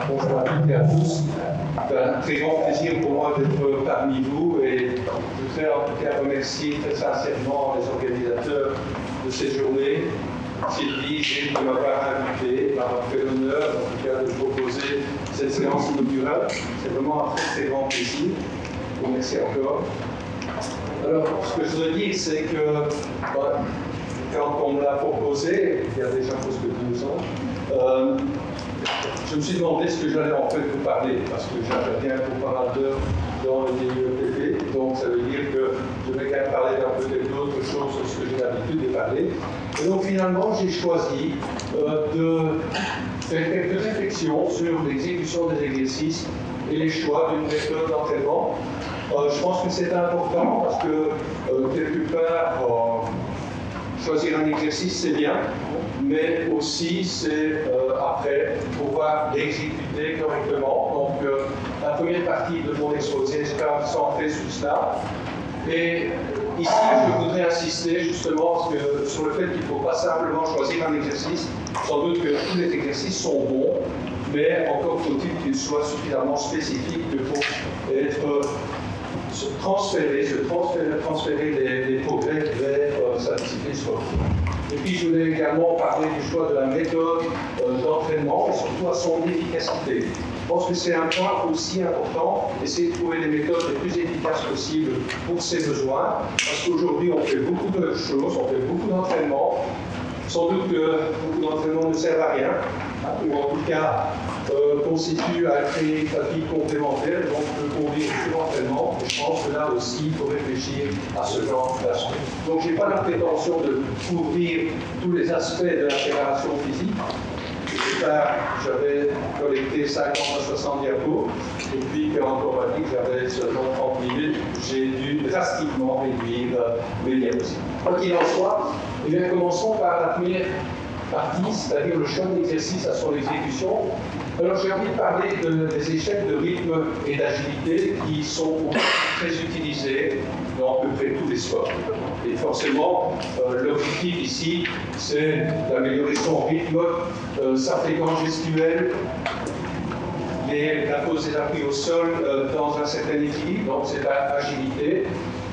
Bonjour à toutes et à tous. C'est un très grand plaisir pour moi d'être parmi vous et je voudrais en tout cas remercier très sincèrement les organisateurs de cette journée, Sylvie, Gilles, de m'avoir invité, m'avoir fait l'honneur en tout cas de proposer cette séance inaugurale. C'est vraiment un très très grand plaisir. Merci encore. Alors, ce que je voudrais dire, c'est que quand on me l'a proposé, il y a déjà presque 12 ans, je me suis demandé ce que j'allais en fait vous parler, parce que j'interviens pour pas mal d'heures dans le DUEPP, donc ça veut dire que je vais quand même parler d'un peu d'autres choses que ce que j'ai l'habitude de parler. Et donc finalement, j'ai choisi de faire quelques réflexions sur l'exécution des exercices et les choix d'une méthode d'entraînement. Je pense que c'est important parce que quelque part, choisir un exercice c'est bien, mais aussi c'est après pouvoir l'exécuter correctement. Donc la première partie de mon exposé sera centrée sur cela. Et ici, je voudrais insister justement sur le fait qu'il ne faut pas simplement choisir un exercice. Sans doute que tous les exercices sont bons, mais encore faut-il qu'ils soient suffisamment spécifiques pour être transférer les progrès vers sa discipline sportive. Et puis je voulais également parler du choix de la méthode d'entraînement et surtout à son efficacité. Je pense que c'est un point aussi important, essayer de trouver les méthodes les plus efficaces possibles pour ses besoins, parce qu'aujourd'hui on fait beaucoup de choses, on fait beaucoup d'entraînement. Sans doute que beaucoup d'entraînements ne servent à rien, ou en tout cas constituent à créer une fatigue complémentaire, donc peut conduire au surentraînement. Et je pense que là aussi, il faut réfléchir à ce genre d'aspect. Donc je n'ai pas la prétention de couvrir tous les aspects de la préparation physique. J'avais collecté 50 à 60 diapos, et puis quand on m'a dit que j'avais seulement 30 minutes, j'ai dû drastiquement réduire mes diapositives. Quoi qu'il en soit, eh bien, commençons par la première partie, c'est-à-dire le choix d'exercice à son exécution. Alors j'ai envie de parler des échelles de rythme et d'agilité qui sont très utilisés dans à peu près tous les sports. Et forcément, l'objectif ici, c'est d'améliorer son rythme, sa fréquence gestuelle, la pose des appuis au sol dans un certain équilibre, donc c'est l'agilité.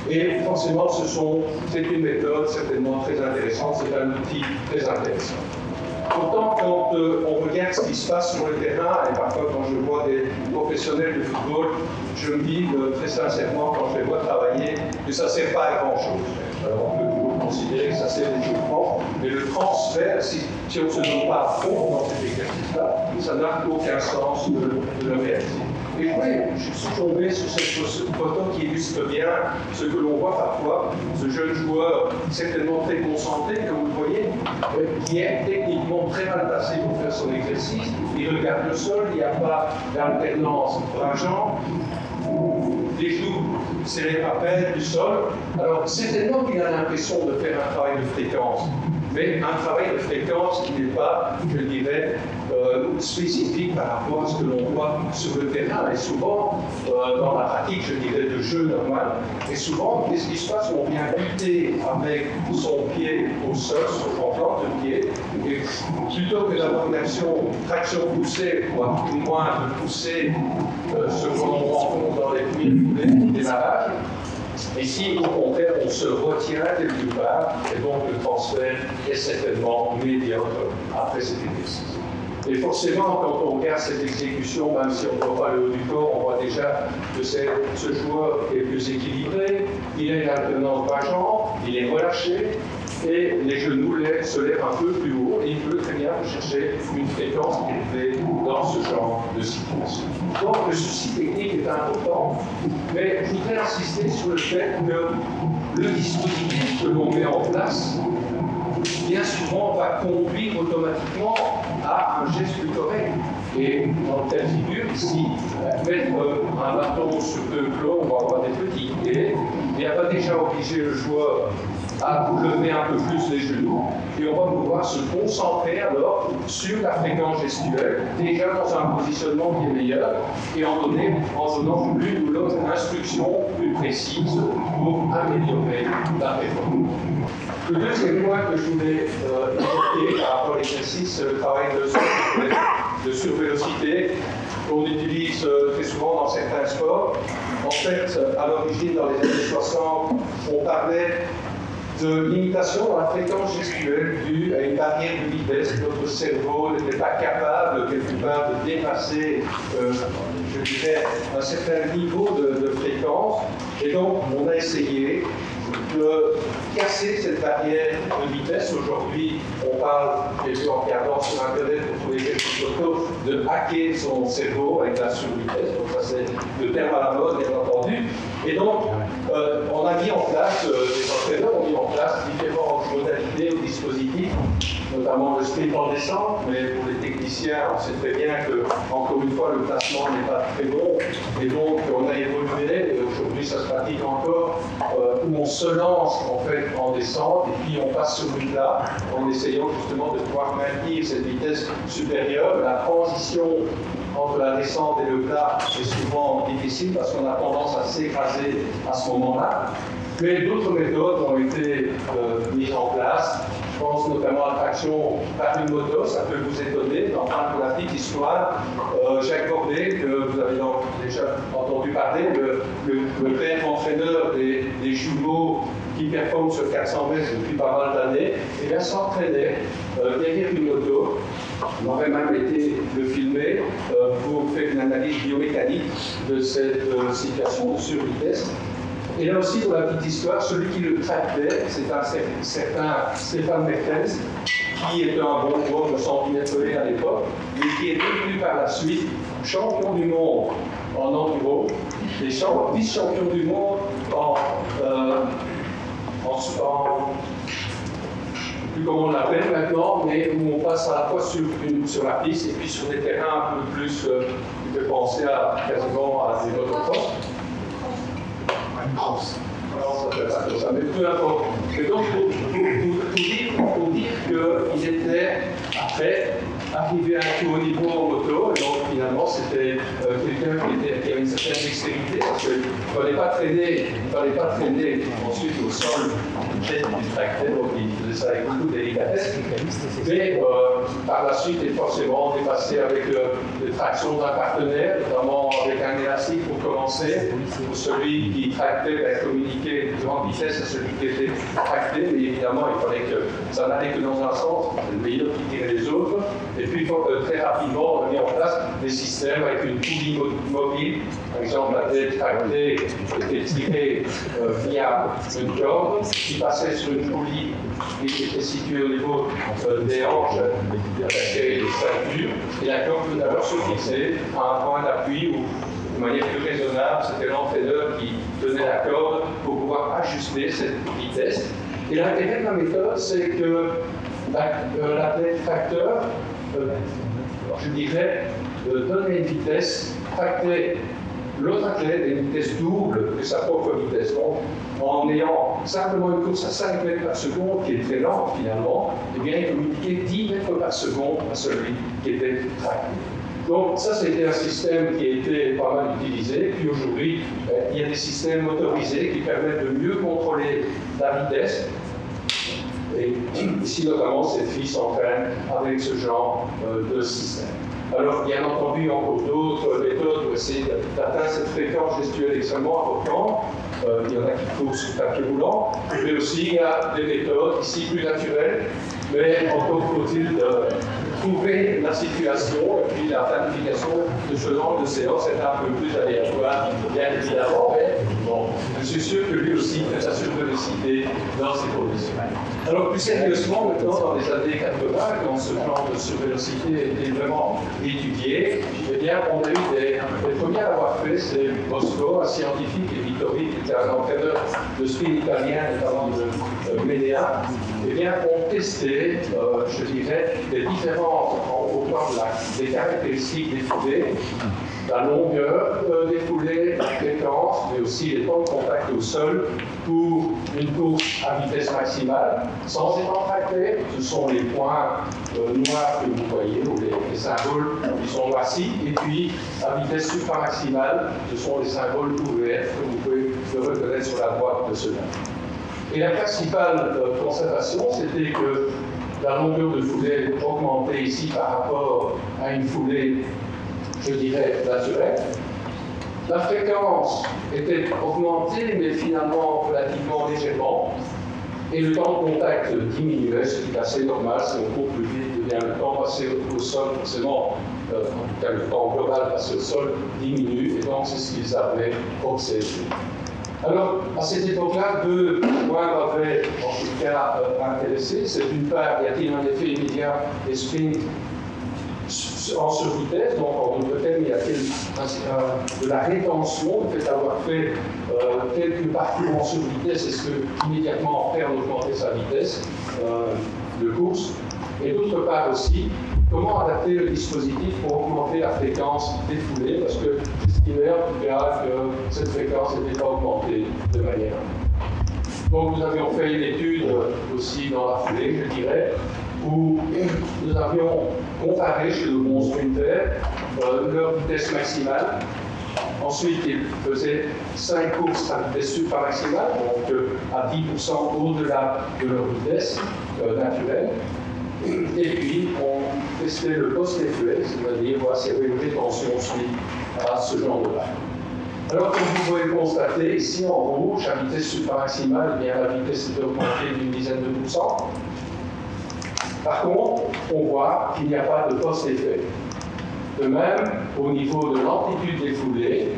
Et forcément, c'est une méthode certainement très intéressante, c'est un outil très intéressant. Pourtant, quand on regarde ce qui se passe sur le terrain, et parfois quand je vois des professionnels de football, je me dis très sincèrement, quand je les vois travailler, que ça ne sert pas à grand-chose. Alors on peut toujours considérer que ça sert à l'échauffement, mais le transfert, si on ne se donne pas à fond dans cet exercice-là, ça n'a aucun sens de le réaliser. Et je suis tombé sur cette photo qui illustre bien ce que l'on voit parfois, ce jeune joueur certainement très concentré, comme vous le voyez, qui est techniquement très mal placé pour faire son exercice. Il regarde le sol, il n'y a pas d'alternance bras-jambes, les genoux serrés à peine du sol. Alors certainement qu'il a l'impression de faire un travail de fréquence, mais un travail de fréquence qui n'est pas, je dirais, spécifique par rapport à ce que l'on voit sur le terrain. Et souvent, dans la pratique, je dirais, de jeu normal, et souvent, qu'est-ce qui se passe? On vient buter avec son pied au sol, son plante de pied, et plutôt que d'avoir une traction poussée, ou à tout le moins de pousser ce que l'on rencontre dans les premiers démarrages, ici, au contraire, on se retient quelque part, et donc le transfert est certainement médiocre après cet exercice. Et forcément, quand on regarde cette exécution, même si on ne voit pas le haut du corps, on voit déjà que ce joueur est plus équilibré, il a une alternance bras-jambes, il est relâché, et les genoux se lèvent un peu plus haut, et il peut très bien chercher une fréquence élevée dans ce genre de situation. Donc le souci technique est important, mais je voudrais insister sur le fait que le dispositif que l'on met en place, bien souvent, va conduire automatiquement à un geste plus correct. Et dans le cas de figure, ici, mettre un bâton sur 2 plombs, on va avoir des petits pieds, et elle va déjà obliger le joueur à lever un peu plus les genoux, et on va pouvoir se concentrer alors sur la fréquence gestuelle, déjà dans un positionnement qui est meilleur, et en donnant l'une ou l'autre instruction plus précise pour améliorer la performance. Le deuxième point que je voulais évoquer par rapport à l'exercice, c'est le travail de de survélocité qu'on utilise très souvent dans certains sports. En fait, à l'origine, dans les années 60, on parlait de limitation dans la fréquence gestuelle due à une barrière de vitesse. Notre cerveau n'était pas capable, quelque part, de dépasser, je dirais, un certain niveau de fréquence. Et donc, on a essayé de casser cette barrière de vitesse. Aujourd'hui, on parle, j'ai vu en regardant sur Internet pour trouver quelques photos, de hacker son cerveau avec la survitesse. Donc ça, c'est le terme à la mode, bien entendu. Et donc, on a mis en place, les entraîneurs ont mis en place différentes modalités ou dispositifs, notamment le sprint en descente, mais pour les techniciens, on sait très bien que, encore une fois, le placement n'est pas très bon. Et donc, on a évolué, et aujourd'hui, ça se pratique encore, où on se lance en fait en descente, et puis on passe sur le plat, en essayant justement de pouvoir maintenir cette vitesse supérieure. La transition entre la descente et le plat est souvent difficile parce qu'on a tendance à s'écraser à ce moment-là. Mais d'autres méthodes ont été mises en place. Je pense notamment à la traction par une moto, ça peut vous étonner. Enfin, pour la petite histoire, Jacques Bordet, que vous avez déjà entendu parler, le père entraîneur des jumeaux qui performent sur 400 mètres depuis pas mal d'années, et bien s'entraînait derrière une moto. On aurait même été le filmer pour faire une analyse biomécanique de cette situation de survitesse. Et là aussi, pour la petite histoire, celui qui le traitait, c'est un certain Stéphane Mertens, qui était un bon joueur de centimètre à l'époque, mais qui est devenu par la suite champion du monde en enduro, et vice-champion du monde je ne sais plus comment on l'appelle maintenant, mais où on passe à la fois sur la piste et puis sur des terrains un peu plus, qui peut penser quasiment à des motocross. Non, ça fait pas comme ça, mais peu importe. Mais donc, pour dire qu'ils étaient, après, arrivés à un plus haut niveau en moto, et donc finalement, c'était quelqu'un qui avait une certaine dextérité, parce qu'il ne fallait pas traîner ensuite au sol du tracteur, donc il faisait ça avec beaucoup de délicatesse. Mais par la suite, il est forcément dépassé avec les tractions d'un partenaire, notamment avec un élastique pour commencer, pour celui qui tractait, communiquait de grande vitesse à celui qui était tracté, mais évidemment, il fallait que ça n'allait que dans un sens, le meilleur qui tirait les autres. Et puis, très rapidement, on a mis en place des systèmes avec une poulie mobile. Par exemple, la tête tractée était tirée via une corde qui passait sur une poulie qui était située au niveau des hanches et des ceintures. Et la corde peut alors se fixer à un point d'appui où, de manière plus raisonnable, c'était l'entraîneur qui tenait la corde pour pouvoir ajuster cette vitesse. Et l'intérêt de la méthode, c'est que l'athlète tracteur, je dirais, donnait une vitesse, tractait l'autre athlète à une vitesse double que sa propre vitesse. Donc, en ayant simplement une course à 5 mètres par seconde, qui est très lente finalement, eh bien, il communiquait 10 mètres par seconde à celui qui était tracté. Donc ça, c'était un système qui a été pas mal utilisé. Puis aujourd'hui, il y a des systèmes motorisés qui permettent de mieux contrôler la vitesse. Et ici, notamment, cette fille s'entraîne avec ce genre de système. Alors, bien entendu, encore d'autres méthodes pour essayer d'atteindre cette fréquence gestuelle extrêmement importante. Il y en a qui trouvent sur tapis roulant, mais aussi il y a des méthodes ici plus naturelles, mais encore faut-il trouver la situation et puis la planification de ce genre de séance est un peu plus aléatoire, bien évidemment, mais bon, je suis sûr que lui aussi fait la survélocité dans ces conditions. Alors plus sérieusement, maintenant, dans les années 80, quand ce genre de survélocité était vraiment étudié, eh bien, on a eu les premiers à avoir fait, c'est Bosco, un scientifique, et Vittori, qui était un entraîneur de sprint italien, notamment de Ménéa, eh bien, ont testé, je dirais, les différences au plan des caractéristiques des foulées, la longueur des foulées, la fréquence, mais aussi les temps de contact au sol pour une course à vitesse maximale, sans être tracté. Ce sont les points noirs que vous voyez, ou les symboles qui sont noircis, et puis à vitesse supramaximale, ce sont les symboles ouverts que vous pouvez le reconnaître sur la droite de cela. Et la principale constatation, c'était que la longueur de foulée augmentée ici par rapport à une foulée, je dirais, naturelle. La fréquence était augmentée, mais finalement relativement légèrement. Et le temps de contact diminuait, ce qui est assez normal. Si on court plus vite, eh bien, le temps passé au sol, forcément, en tout cas le temps global passé au sol diminue, et donc c'est ce qu'ils avaient observé. Alors, à cette époque-là, deux points m'avaient en tout cas intéressé. C'est d'une part, y a-t-il un effet immédiat des springs en sur-vitesse, donc en d'autres termes, y a-t-il de la rétention, le fait d'avoir fait quelques parcours en sur-vitesse, est-ce que immédiatement après on augmentait sa vitesse de course, et d'autre part aussi, comment adapter le dispositif pour augmenter la fréquence des foulées, parce que j'estimais en tout cas que cette fréquence n'était pas augmentée de manière. Donc nous avions fait une étude aussi dans la foulée, je dirais, où nous avions comparé chez le bon sprinter leur vitesse maximale. Ensuite, ils faisaient 5 courses à vitesse supramaximale, donc à 10% au-delà de leur vitesse naturelle. Et puis, on testait le post-effet, c'est-à-dire voir s'il y avait une rétention suite à ce genre de vague. Alors, comme vous pouvez le constater, ici en rouge, à vitesse supramaximale, eh bien, la vitesse est augmentée d'une dizaine de pourcents. Par contre, on voit qu'il n'y a pas de post-effet. De même, au niveau de l'amplitude des foulées,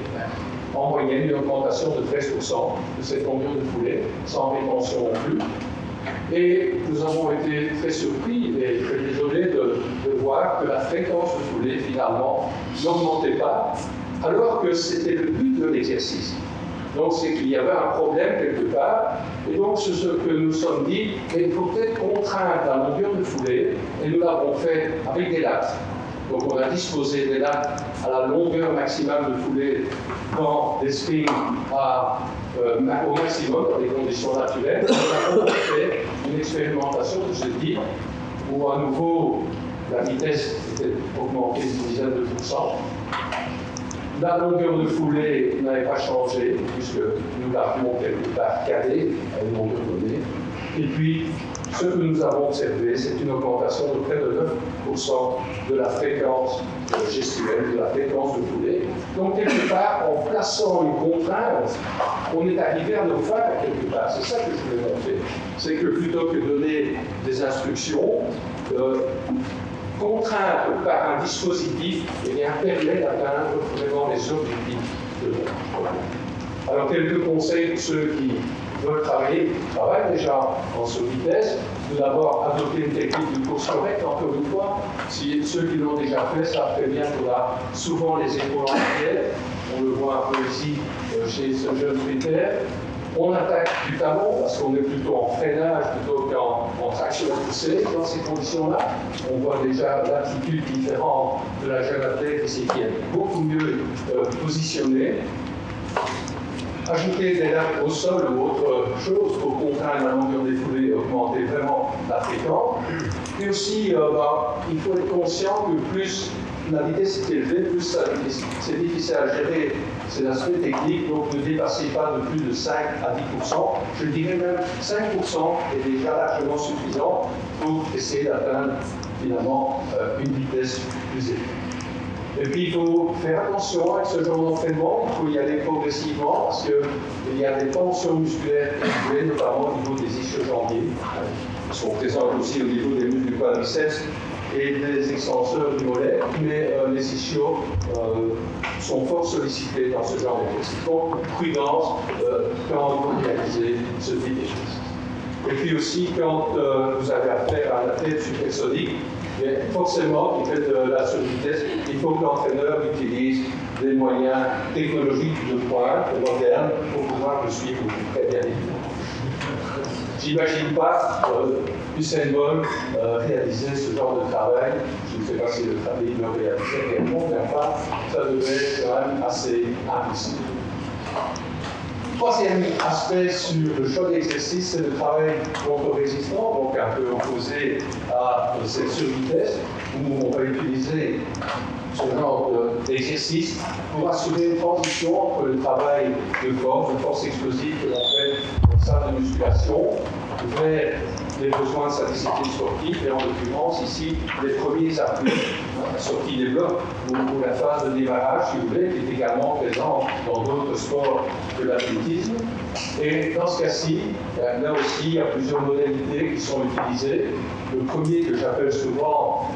en moyenne, une augmentation de 13% de cette longueur de foulée, sans rétention non plus. Et nous avons été très surpris et très désolés de voir que la fréquence de foulée, finalement, n'augmentait pas, alors que c'était le but de l'exercice. Donc, c'est qu'il y avait un problème quelque part. Et donc, c'est ce que nous sommes dit, il faut peut-être contraindre la longueur de foulée, et nous l'avons fait avec des lattes. Donc, on a disposé des lattes à la longueur maximale de foulée dans des springs au maximum, dans des conditions naturelles. On a fait une expérimentation de ce type, où à nouveau, la vitesse était augmentée d'une dizaine de pourcents. La longueur de foulée n'avait pas changé, puisque nous l'avions quelque part cadé à une longueur donnée. Et puis, ce que nous avons observé, c'est une augmentation de près de 9% de la fréquence gestuelle, de la fréquence de foulée. Donc, quelque part, en plaçant une contrainte, on est arrivé à nos fins, quelque part. C'est ça que je voulais montrer. C'est que plutôt que de donner des instructions, contrainte par un dispositif, eh bien, permet d'atteindre vraiment les objectifs de l'homme. Alors, quelques conseils pour ceux qui veulent travailler déjà en sous-vitesse. Tout d'abord, adopter une technique de course correcte, encore une fois. Si ceux qui l'ont déjà fait savent très bien qu'on a souvent les épaules en arrière. On le voit un peu ici chez ce jeune sprinter. On attaque du talon parce qu'on est plutôt en freinage plutôt qu'en traction poussée dans ces conditions-là. On voit déjà l'attitude différente de la jeune athlète ici qui est beaucoup mieux positionnée. Ajouter des lattes au sol ou autre chose pour contraindre la longueur des foulées et augmenter vraiment la fréquence. Et aussi, il faut être conscient que plus la vitesse est élevée, plus c'est difficile à gérer. C'est l'aspect technique, donc ne dépassez pas de plus de 5 à 10%. Je dirais même 5% est déjà largement suffisant pour essayer d'atteindre finalement une vitesse plus élevée. Et puis il faut faire attention avec ce genre d'entraînement, il faut y aller progressivement parce qu'il y a des tensions musculaires élevées, notamment au niveau des ischio-jambiers, qui sont présentes aussi au niveau des muscles du quadriceps et des extenseurs du mollet, mais les ischios sont fort sollicités dans ce genre d'exercice. Donc, prudence quand vous réalisez ce type d'exercice. Et puis aussi, quand vous avez affaire à un athlète supersonique, forcément, qui fait de la survitesse, il faut que l'entraîneur utilise des moyens technologiques de pointe, modernes, pour pouvoir le suivre très bien évidemment. J'imagine pas Usain Bolt réaliser ce genre de travail. Je ne sais pas si le travail le réalisait réellement, mais enfin, ça devait être quand même assez impossible. Troisième aspect sur le choix d'exercice, c'est le travail contre-résistant, donc un peu opposé à cette survitesse, où on va utiliser ce genre d'exercice pour assurer une transition entre le travail de force explosive que l'on fait en salle de musculation, vers les besoins de sa discipline sportive, et en l'occurrence ici les premiers appuis, la sortie des blocs ou la phase de démarrage, si vous voulez, qui est également présente dans d'autres sports que l'athlétisme. Et dans ce cas-ci, là aussi, il y a plusieurs modalités qui sont utilisées. Le premier que j'appelle souvent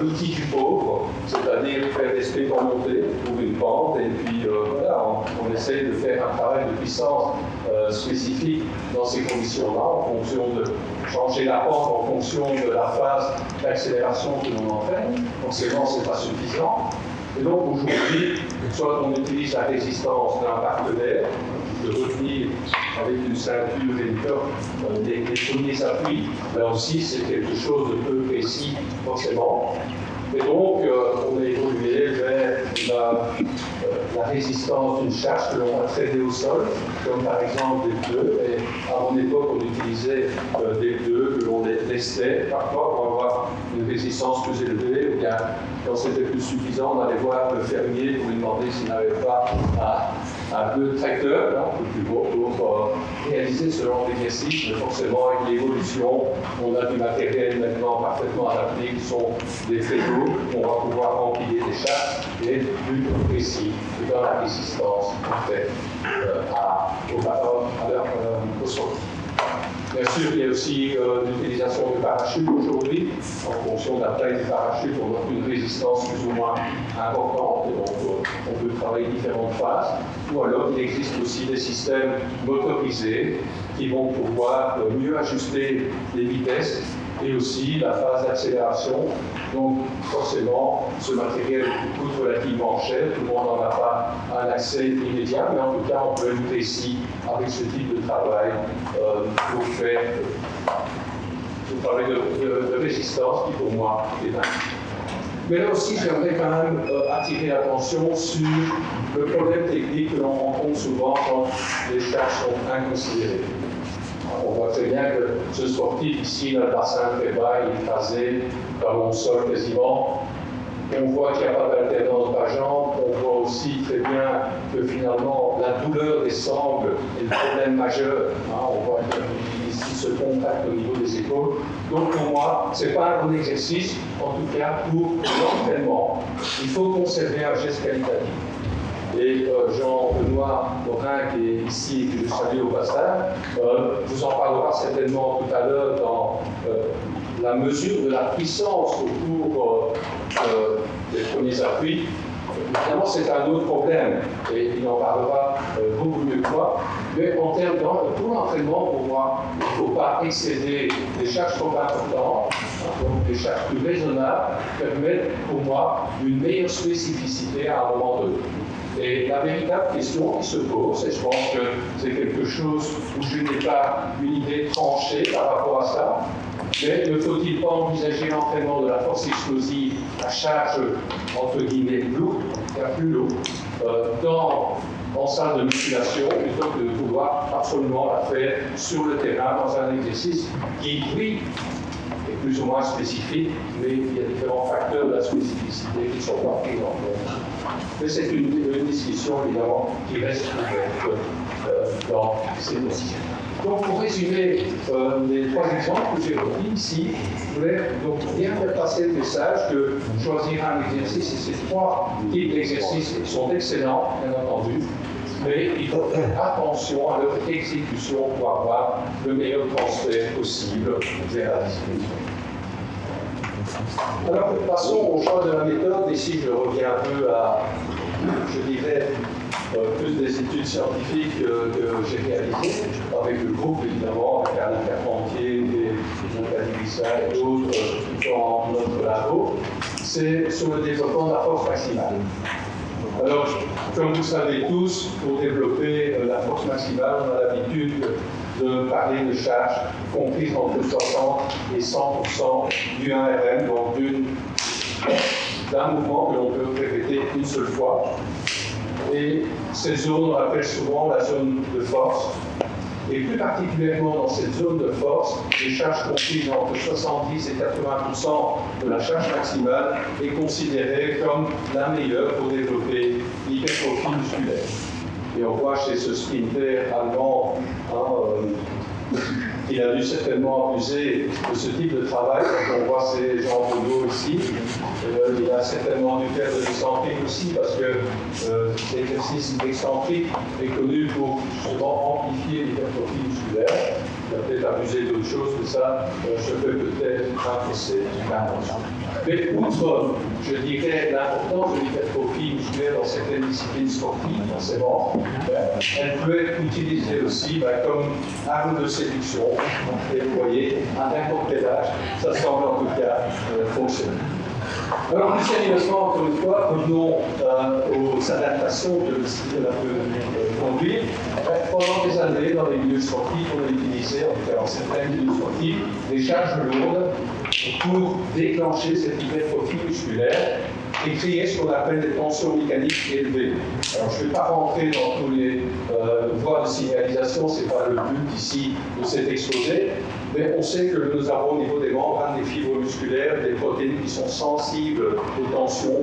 l'outil du pauvre, c'est-à-dire faire des spés en montée pour une pente, et puis voilà, on essaie de faire un travail de puissance spécifique dans ces conditions-là, en fonction de changer la pente en fonction de la phase d'accélération que l'on entraîne. Forcément, ce n'est pas suffisant. Et donc aujourd'hui, soit on utilise la résistance d'un partenaire, de retenir avec une ceinture et une corde des premiers appuis, là aussi c'est quelque chose de peu précis forcément. Et donc on a évolué vers la résistance d'une charge que l'on va traîner au sol, comme par exemple des pneus. Et à mon époque on utilisait des pneus que l'on testait parfois pour avoir une résistance plus élevée, ou bien quand c'était plus suffisant, on allait voir le fermier pour lui demander s'il n'avait pas un pneu de tracteur, un peu plus gros, pour réaliser ce genre d'exercice. Mais forcément, avec l'évolution, on a du matériel maintenant parfaitement adapté, qui sont des frigos, on va pouvoir empiler des charges et plus précis que dans la résistance qu'on fait au sol. Bien sûr, il y a aussi l'utilisation du parachute aujourd'hui. En fonction de la taille du parachute, on a une résistance plus ou moins importante. Et donc, on peut travailler différentes phases. Ou alors, il existe aussi des systèmes motorisés qui vont pouvoir mieux ajuster les vitesses et aussi la phase d'accélération. Donc, forcément, ce matériel coûte relativement cher. Tout le monde n'en a pas un accès immédiat, mais en tout cas, on peut être précis avec ce type de travail pour faire un travail de résistance qui, pour moi, est dingue. Mais là aussi, j'aimerais quand même attirer l'attention sur le problème technique que l'on rencontre souvent quand les charges sont inconsidérées. On voit très bien que ce sportif ici, dans le bassin très bas, il est écrasé dans mon sol quasiment. On voit qu'il n'y a pas d'alternance bas-jambe. On voit aussi très bien que finalement, la douleur des sangles est le problème majeur. On voit ici ce contact au niveau des épaules. Donc pour moi, ce n'est pas un bon exercice, en tout cas pour l'entraînement. Il faut conserver un geste qualitatif. Et Jean-Benoît Morin, qui est ici et que je salue au passage, vous en parlera certainement tout à l'heure dans la mesure de la puissance autour des premiers appuis. Évidemment, c'est un autre problème, et il en parlera beaucoup mieux que moi. Mais en termes pour l'entraînement, pour moi, il ne faut pas excéder des charges trop importantes, donc des charges plus raisonnables, permettent pour moi une meilleure spécificité à un moment donné. Et la véritable question qui se pose, et je pense que c'est quelque chose où je n'ai pas une idée tranchée par rapport à ça, mais ne faut-il pas envisager l'entraînement de la force explosive à charge, entre guillemets, lourde, plus lourde, en salle de musculation, plutôt que de pouvoir absolument la faire sur le terrain dans un exercice qui, oui, est plus ou moins spécifique, mais il y a différents facteurs de la spécificité qui sont pas pris en compte. Mais c'est une discussion, évidemment, qui reste ouverte dans ces dossiers. Donc, pour résumer les trois exemples que j'ai repris ici, je voulais donc bien faire passer le message que choisir un exercice, et ces trois types d'exercices sont excellents, bien entendu, mais il faut faire attention à leur exécution pour avoir le meilleur transfert possible vers la discipline. Alors, passons au choix de la méthode. Ici, je reviens un peu à, je dirais, plus des études scientifiques que j'ai réalisées, avec le groupe, évidemment, avec Alain Carpentier et Jean-Claude Grissa et d'autres dans notre labo. C'est sur le développement de la force maximale. Alors, comme vous savez tous, pour développer la force maximale, on a l'habitude de parler de charges comprises entre 60 et 100% du 1RM, donc d'un mouvement que l'on peut répéter une seule fois. Et cette zone, on appelle souvent la zone de force. Et plus particulièrement dans cette zone de force, les charges comprises entre 70 et 80% de la charge maximale est considérée comme la meilleure pour développer l'hypertrophie musculaire. Et on voit chez ce sprinter allemand, il a dû certainement abuser de ce type de travail. Quand on voit ces gens de dos ici, il a certainement dû faire de l'excentrique aussi, parce que l'exercice excentrique est connu pour justement amplifier l'hypertrophie musculaire. Il a peut-être abusé d'autres choses, mais ça, je peux peut-être apprécier l'intention. Mais outre, je dirais, l'importance de l'hypertrophie musculaire dans certaines disciplines sportives, forcément, elle peut être utilisée aussi comme arme de séduction. Et vous voyez, à n'importe quel âge, ça semble en tout cas fonctionner. Alors, plus sérieusement, encore une fois, revenons aux adaptations que le style peut conduire. Pendant des années, dans les milieux sportifs, on a utilisé, en tout cas dans certains milieux sportifs, des charges lourdes pour déclencher cette hypertrophie musculaire et créer ce qu'on appelle des tensions mécaniques élevées. Alors, je ne vais pas rentrer dans tous les voies de signalisation, ce n'est pas le but ici de cet exposé, mais on sait que nous avons au niveau des membranes des fibres musculaires des protéines qui sont sensibles aux tensions.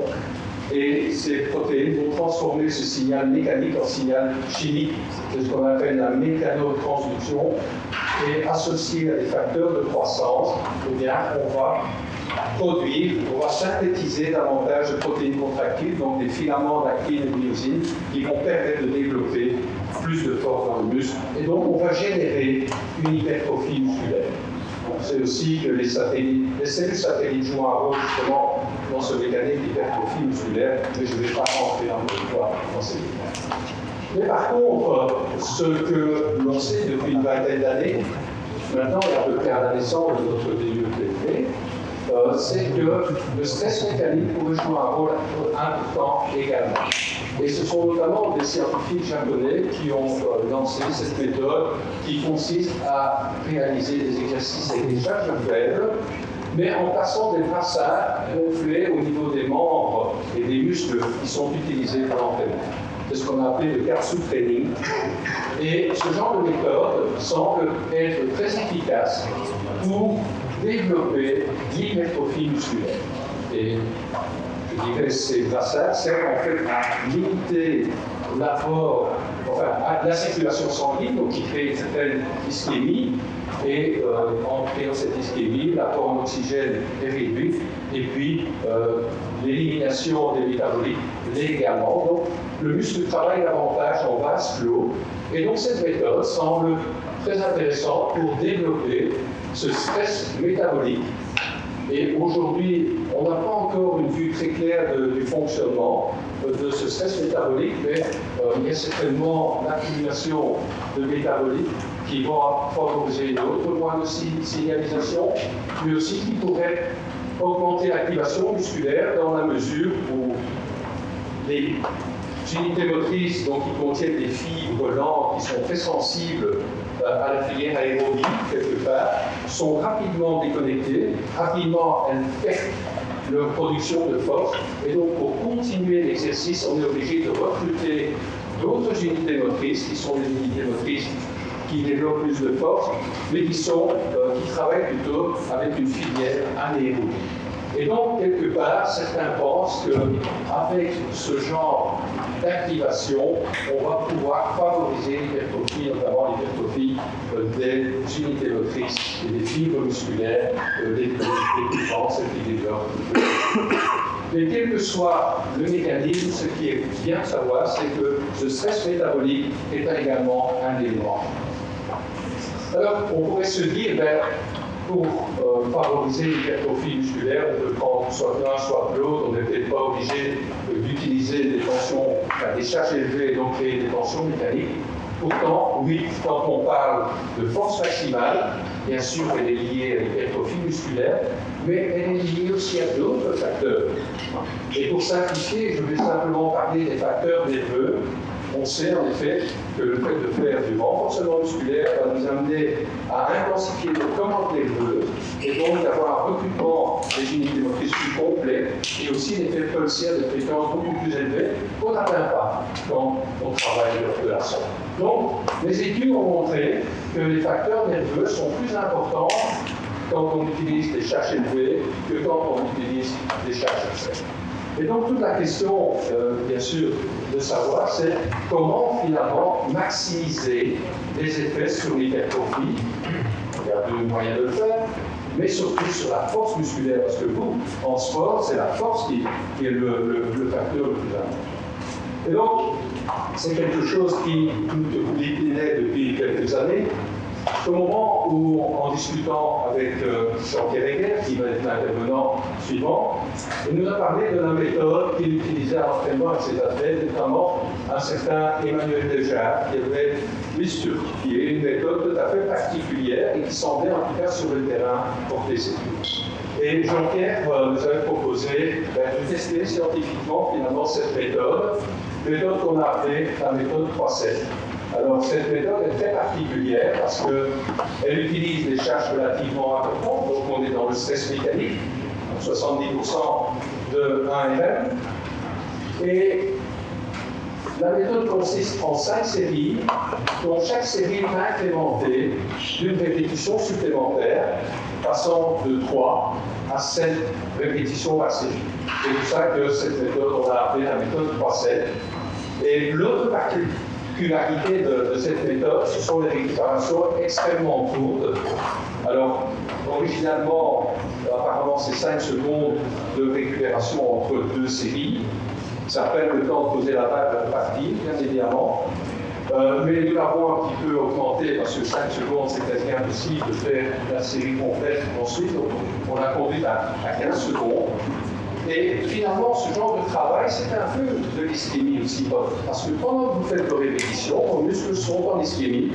Et ces protéines vont transformer ce signal mécanique en signal chimique. C'est ce qu'on appelle la mécanotransduction. Et associé à des facteurs de croissance, eh bien, on va synthétiser davantage de protéines contractiles, donc des filaments d'actine et de myosine, qui vont permettre de développer plus de force dans le muscle. Et donc, on va générer une hypertrophie musculaire. On sait aussi que les cellules satellites jouent un rôle justement dans ce mécanisme d'hypertrophie musculaire, mais je ne vais pas rentrer encore une fois dans ces détails. Mais par contre, ce que l'on sait depuis une vingtaine d'années, maintenant et à peu près à la naissance de notre DUEPP, c'est que le stress mécanique pourrait jouer un rôle important également. Et ce sont notamment des scientifiques japonais qui ont lancé cette méthode qui consiste à réaliser des exercices avec des charges faibles, mais en passant des brassards gonflés au niveau des membres et des muscles qui sont utilisés pour l'entraînement. C'est ce qu'on a appelé le capsule training. Et ce genre de méthode semble être très efficace pour développer l'hypertrophie musculaire. Et je dirais que ces brassards servent en fait à limiter l'apport, la circulation sanguine, donc qui crée une certaine ischémie, et en créant cette ischémie, l'apport en oxygène est réduit, et puis l'élimination des métabolites également. Donc le muscle travaille davantage en vase clos, et donc cette méthode semble très intéressante pour développer ce stress métabolique. Et aujourd'hui, on n'a pas encore une vue très claire du fonctionnement de ce stress métabolique, mais il y a certainement l'accumulation de métabolites qui va favoriser une autre voie de signalisation, mais aussi qui pourrait augmenter l'activation musculaire dans la mesure où les unités motrices donc, qui contiennent des fibres lentes qui sont très sensibles à la filière aérobie, quelque part, sont rapidement déconnectées, rapidement elles perdent leur production de force, et donc pour continuer l'exercice, on est obligé de recruter d'autres unités motrices, qui sont des unités motrices qui développent plus de force, mais qui travaillent plutôt avec une filière anaérobie. Et donc, quelque part, certains pensent qu'avec ce genre d'activation, on va pouvoir favoriser l'hypertrophie, notamment l'hypertrophie des unités motrices et des fibres musculaires, des puissances, celles qui développent. Mais quel que soit le mécanisme, ce qui est bien de savoir, c'est que ce stress métabolique est également un élément. Alors, on pourrait se dire, pour favoriser l'hypertrophie musculaire, on peut prendre soit l'un, soit l'autre, on n'est peut-être pas obligé d'utiliser des tensions, des charges élevées et donc créer des tensions mécaniques. Pourtant, oui, quand on parle de force maximale, bien sûr, elle est liée à l'hypertrophie musculaire, mais elle est liée aussi à d'autres facteurs. Et pour simplifier, je vais simplement parler des facteurs nerveux. On sait en effet que le fait de faire du renforcement musculaire va nous amener à intensifier nos commandes nerveuses et donc d'avoir un recrutement des unités motrices plus complet et aussi des effets pulsaires de fréquence beaucoup plus élevés qu'on n'atteint pas quand on travaille de la sorte. Donc, les études ont montré que les facteurs nerveux sont plus importants quand on utilise des charges élevées que quand on utilise des charges faibles. Et donc toute la question, bien sûr, de savoir, c'est comment finalement maximiser les effets sur l'hypertrophie a deux moyens de le faire, mais surtout sur la force musculaire, parce que vous, en sport, c'est la force qui est le facteur le plus important. Et donc, c'est quelque chose qui nous déclinait depuis quelques années. Au moment où, en discutant avec Jean-Pierre Heger, qui va être l'intervenant suivant, il nous a parlé de la méthode qu'il utilisait à l'entraînement avec ses athlètes, notamment un certain Emmanuel Dejar, qui avait bifurqué une méthode tout à fait particulière et qui semblait, en tout cas sur le terrain, porter ses fruits. Et Jean-Pierre nous avait proposé de tester scientifiquement finalement cette méthode qu'on a appelée la méthode 3-7. Alors cette méthode est très particulière parce qu'elle utilise des charges relativement importantes, donc on est dans le stress mécanique, 70% de 1 RM. Et la méthode consiste en 5 séries, dont chaque série va incrémenter d'une répétition supplémentaire, passant de 3 à 7 répétitions par série. C'est pour ça que cette méthode, on l'a appelée la méthode 3-7. Et l'autre particularité de cette méthode, ce sont les récupérations extrêmement courtes. Alors, originalement, apparemment, c'est 5 secondes de récupération entre 2 séries. Ça permet le temps de poser la balle de partie, bien évidemment. Mais nous l'avons un petit peu augmenté parce que 5 secondes, c'est quasi impossible de faire la série complète ensuite. Donc, on a conduit à 15 secondes. Et finalement, ce genre de travail, c'est un peu de l'ischémie aussi. Parce que pendant que vous faites vos répétitions, vos muscles sont en ischémie.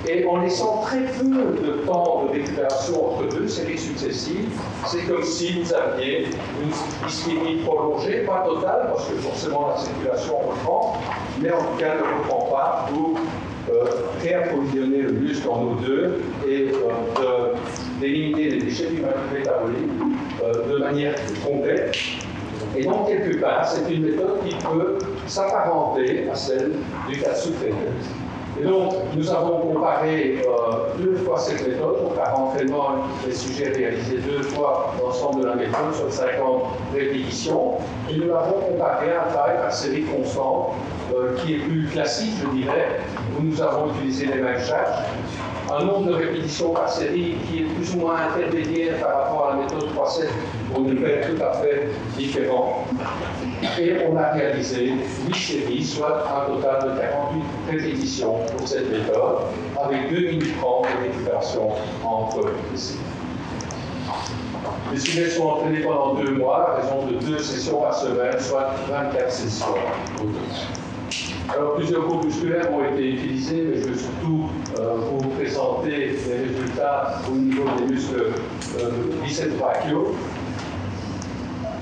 Et en laissant très peu de temps de récupération entre deux séries successives, c'est comme si vous aviez une ischémie prolongée, pas totale, parce que forcément la circulation reprend, mais en tout cas ne reprend pas pour réapprovisionner le muscle en O2 et d'éliminer les déchets du métabolique de manière complète. Et donc, quelque part, c'est une méthode qui peut s'apparenter à celle du Katsu Trainer. Et donc, nous avons comparé 2 fois cette méthode, donc par entraînement, les sujets réalisés 2 fois l'ensemble de la méthode sur 50 répétitions, et nous l'avons comparé à un travail par série constante, qui est plus classique, je dirais, où nous avons utilisé les mêmes charges, un nombre de répétitions par série qui est plus ou moins intermédiaire par rapport à la méthode 3-7 pour nous faire tout à fait différent. Et on a réalisé 8 séries, soit un total de 48 répétitions pour cette méthode, avec 2 minutes 30 de récupération entre les séries. Les sujets sont entraînés pendant 2 mois, à raison de 2 sessions par semaine, soit 24 sessions au total. Alors, plusieurs groupes musculaires ont été utilisés, mais je vais surtout vous présenter les résultats au niveau des muscles biceps brachiaux.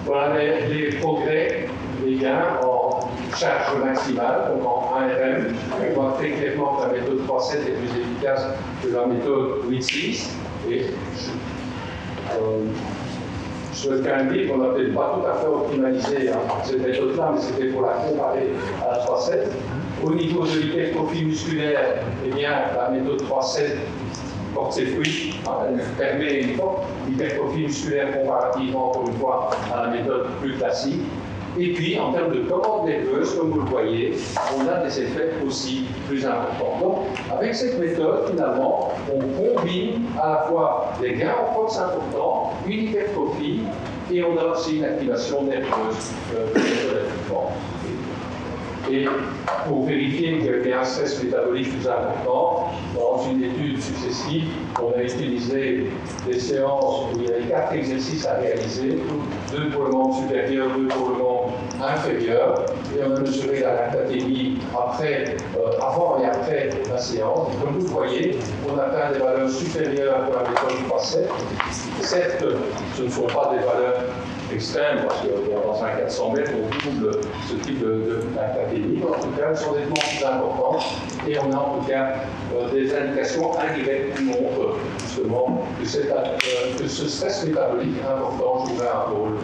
Voilà les progrès, les gains en charge maximale, donc en 1 RM. On voit très clairement que la méthode 3-7 est plus efficace que la méthode 8-6. Et je souhaite quand même dire qu'on n'a peut-être pas tout à fait optimalisé cette méthode-là, mais c'était pour la comparer à la 3-7. Au niveau de l'hypertrophie musculaire, eh bien, la méthode 3-7 porte ses fruits. Elle permet une forte hypertrophie musculaire comparativement, encore une fois, à la méthode plus classique. Et puis, en termes de commande nerveuse, comme vous le voyez, on a des effets aussi plus importants. Donc, avec cette méthode, finalement, on combine à la fois des gains en force importants, une hypertrophie, et on a aussi une activation nerveuse relativement. Et pour vérifier qu'il y a un stress métabolique plus important, dans une étude successive, on a utilisé des séances où il y avait 4 exercices à réaliser, 2 pour le membre supérieur, 2 pour le membre inférieur, et on a mesuré la lactatémie avant et après la séance. Et comme vous le voyez, on atteint des valeurs supérieures pour la méthode 3-7. Certes, ce ne sont pas des valeurs extrêmes, parce que dans un 400 mètres, on double ce type d'académie. En tout cas, elles sont nettement plus importantes. Et on a en tout cas des indications indirectes qui montrent justement que ce stress métabolique important jouerait un rôle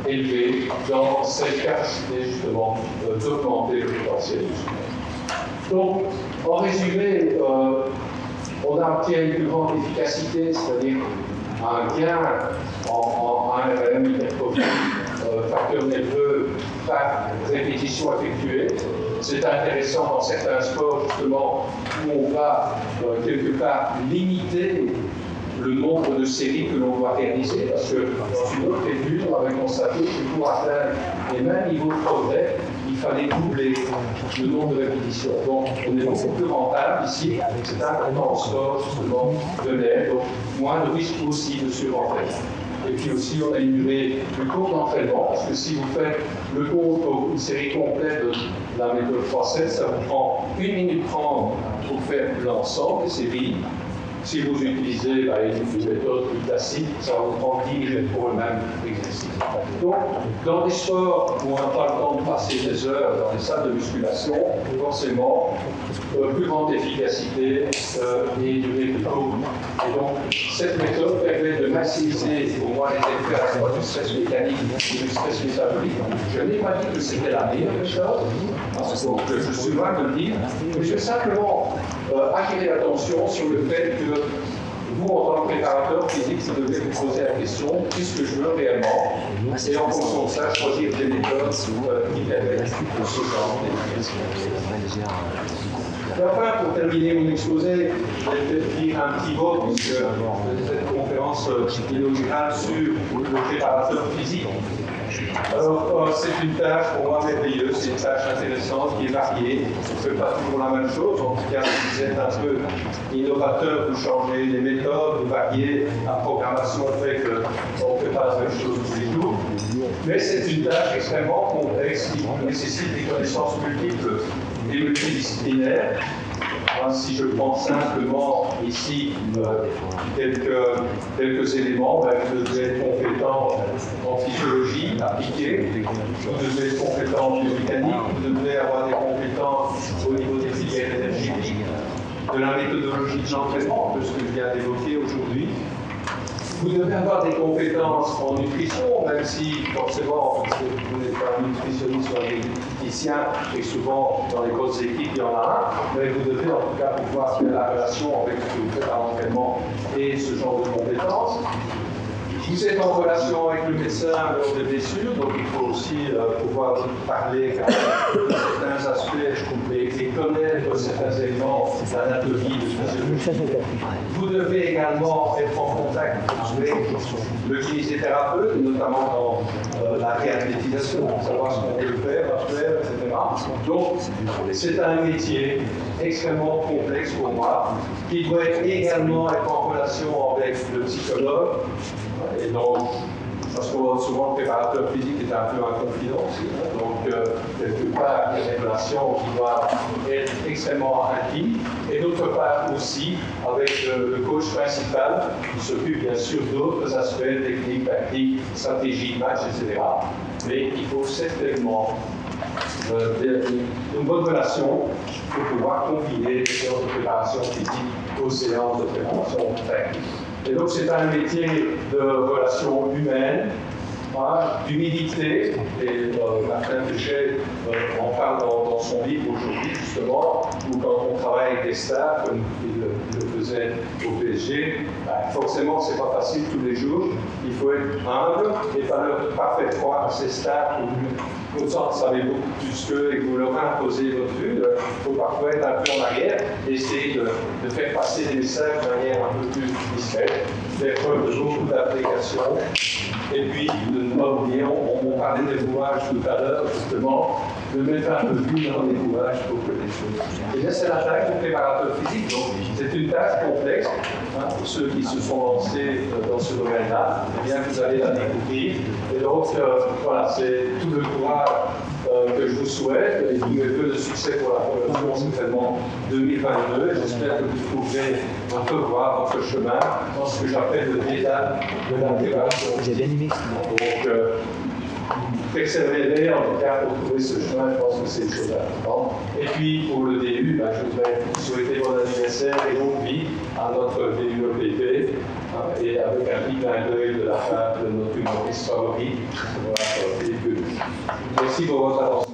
élevé dans cette capacité justement d'augmenter le potentiel musculaire. Donc, en résumé, on obtient une plus grande efficacité, c'est-à-dire un gain en ARM, hypertrophie, facteur nerveux par répétition effectuée. C'est intéressant dans certains sports, justement, où on va quelque part limiter le nombre de séries que l'on doit réaliser, parce que dans une autre étude, on avait constaté que pour atteindre les mêmes niveaux de progrès, il fallait doubler le nombre de répétitions. Donc, on est beaucoup plus rentable ici, c'est important au sport, justement, de l'air, donc moins de risque aussi de surentraînement. Et puis aussi, on a une durée plus courte d'entraînement, parce que si vous faites le compte pour une série complète de la méthode française, ça vous prend 1 minute 30 pour faire l'ensemble des séries. Si vous utilisez une méthode plus classique, ça va vous prendre 10 minutes pour le même exercice. Donc, dans des sports où on n'a pas le temps de passer des heures dans des salles de musculation, forcément, plus grande efficacité et durée plus courte. Et donc, cette méthode permet de maximiser pour moi les effets à la fois du stress mécanique et du stress métabolique. Je n'ai pas dit que c'était la meilleure méthode, donc je suis loin de le dire, mais je veux simplement attirer l'attention sur le fait que vous, en tant que préparateur physique, vous devez vous poser la question, qu'est-ce que je veux réellement? Et en fonction de ça, choisir des méthodes qui permettent ce genre d'efficacité. Et enfin, pour terminer mon exposé, je vais peut-être dire un petit mot, puisque cette conférence inaugurale sur le préparateur physique. Alors, c'est une tâche pour moi merveilleuse, c'est une tâche intéressante qui est variée. On ne fait pas toujours la même chose. En tout cas, si vous êtes un peu innovateur, vous changez les méthodes, vous variez. La programmation fait qu'on ne fait pas la même chose tous les jours. Mais c'est une tâche extrêmement complexe qui nécessite des connaissances multiples et multidisciplinaires. Si je prends simplement ici quelques éléments, vous devez être compétent en physiologie appliquée, vous devez être compétent en biomécanique, vous devez avoir des compétences au niveau des filières énergétiques, de la méthodologie de l'entraînement, de ce que je viens d'évoquer aujourd'hui. Vous devez avoir des compétences en nutrition, même si forcément vous n'êtes pas un nutritionniste ou un diététicien, et souvent dans les grosses équipes il y en a un, mais vous devez en tout cas pouvoir faire la relation avec ce que vous faites à l'entraînement et ce genre de compétences. Vous êtes en relation avec le médecin lors des blessures, donc il faut aussi pouvoir parler de certains aspects et connaître certains éléments d'anatomie, de physiologie. Vous devez également être en contact avec le kinésithérapeute, notamment dans la réathlétisation, savoir ce qu'on peut faire, etc. Donc, c'est un métier extrêmement complexe pour moi, qui doit également être en relation avec le psychologue. Et donc, parce que souvent le préparateur physique est un peu un confident aussi, donc quelque part il y a des relations qui doivent être extrêmement intimes, et d'autre part aussi avec le coach principal qui s'occupe bien sûr d'autres aspects techniques, tactiques, stratégie, match, etc. Mais il faut certainement une bonne relation pour pouvoir combiner les séances de préparation physique aux séances de préparation technique. Et donc c'est un métier de relations humaines, d'humilité, et Martin Péchet en parle dans son livre aujourd'hui justement, où quand on travaille avec des stars, comme il le faisait au PSG, forcément c'est pas facile tous les jours, il faut être humble et pas faire croire à ces stars que vous savez beaucoup plus qu'eux et que vous leur imposez votre vue. Il faut parfois être un peu en arrière et essayer de faire passer des messages de manière un peu plus discrète, faire preuve de beaucoup d'application. Et puis, de ne pas oublier, on parlait des rouages tout à l'heure, justement, de mettre un peu plus dans les rouages pour que les choses. Et bien, c'est la tâche du préparateur physique, donc c'est une tâche complexe. Pour ceux qui se sont lancés dans ce domaine-là, eh bien, vous allez la découvrir. Et donc, voilà, c'est tout le courage que je vous souhaite et tous mes vœux de succès pour la promotion certainement 2022. J'espère que vous trouverez votre voie, votre chemin dans ce que j'appelle le détail de la préparation. J'ai bien aimé. Donc, persévérer en tout cas pour trouver ce chemin, je pense que c'est une chose à apprendre. Et puis pour le DU, je voudrais souhaiter bon anniversaire et longue vie à notre DUEPP et avec un petit clin d'œil de la part de notre humoriste favori. Voilà, Philippe. Merci pour votre attention.